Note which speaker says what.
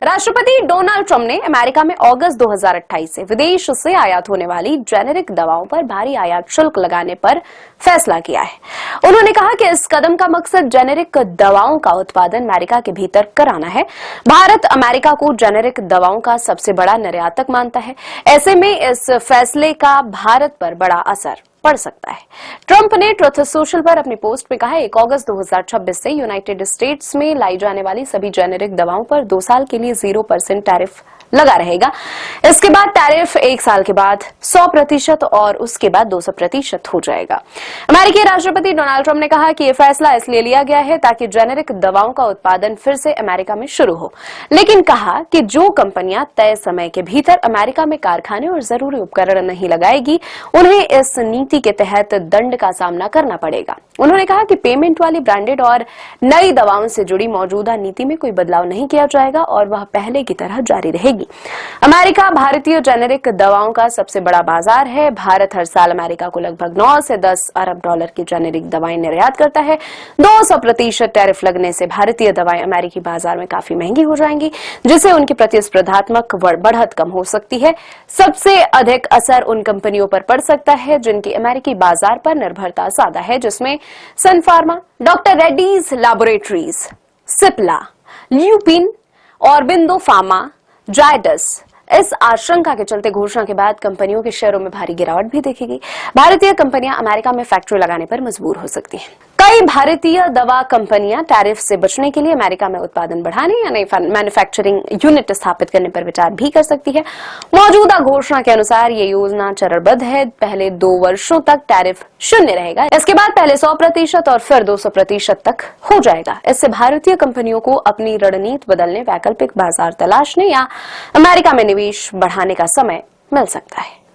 Speaker 1: राष्ट्रपति Donald Trump ने America में अगस्त 2028 से विदेश से आयात होने वाली जेनेरिक दवाओं पर भारी आयात शुल्क लगाने पर फैसला किया है। उन्होंने कहा कि इस कदम का मकसद जेनेरिक दवाओं का उत्पादन अमेरिका के भीतर कराना है। भारत अमेरिका को जेनेरिक दवाओं का सबसे बड़ा निर्यातक मानता है। ऐसे में इस फैसले का भारत पर बड़ा असर पड़ सकता है। ट्रंप ने ट्रुथ सोशल पर अपनी पोस्ट में कहा, 1 अगस्त 2026 से यूनाइटेड स्टेट्स में लाई जाने वाली सभी जेनेरिक दवाओं पर 2 साल के लिए 0% टैरिफ लगा रहेगा। इसके बाद टैरिफ 1 साल के बाद 100% और उसके बाद 200% हो जाएगा। अमेरिकी राष्ट्रपति डोनाल्ड ट्रंप ने कहा कि यह फैसला इसलिए लिया गया है ताकि जेनेरिक दवाओं का उत्पादन फिर से अमेरिका में शुरू हो, लेकिन कहा कि जो कंपनियां तय समय के भीतर अमेरिका में कारखाने और जरूरी उपकरण नहीं लगाएगी, उन्हें इस नीति के तहत दंड का सामना करना पड़ेगा। उन्होंने कहा कि पेमेंट वाली ब्रांडेड और नई दवाओं से जुड़ी मौजूदा नीति में कोई बदलाव नहीं किया जाएगा और वह पहले की तरह जारी रहेगी। अमेरिका भारतीय जेनेरिक दवाओं का सबसे बड़ा बाजार है। भारत हर साल अमेरिका को लगभग 9 से 10 अरब डॉलर की जेनेरिक दवाएं निर्यात करता है। 200% टैरिफ लगने से भारतीय दवाएं अमेरिकी बाजार में काफी महंगी हो जाएंगी, जिससे उनकी प्रतिस्पर्धात्मक बढ़त कम हो सकती है। सबसे अधिक असर उन कंपनियों पर पड़ सकता है जिनकी अमेरिकी बाजार पर निर्भरता ज्यादा है, जिसमें Sun pharma, doctor Reddy's laboratories, Cipla, Lupin और बिंदो फार्मा, जायडस। इस आशंका के चलते घोषणा के बाद कंपनियों के शेयरों में भारी गिरावट भी दिखेगी। भारतीय कंपनियां अमेरिका में फैक्ट्री लगाने पर मजबूर हो सकती हैं। कई भारतीय दवा कंपनियां टैरिफ से बचने के लिए अमेरिका में उत्पादन बढ़ाने या नई मैन्युफैक्चरिंग यूनिट स्थापित करने पर विचार भी कर सकती है। मौजूदा घोषणा के अनुसार ये योजना चरणबद्ध है। पहले 2 वर्षों तक टैरिफ 0 रहेगा, इसके बाद पहले 100% और फिर 200% तक हो जाएगा। इससे भारतीय कंपनियों को अपनी रणनीति बदलने, वैकल्पिक बाजार तलाशने या अमेरिका में निवेश बढ़ाने का समय मिल सकता है।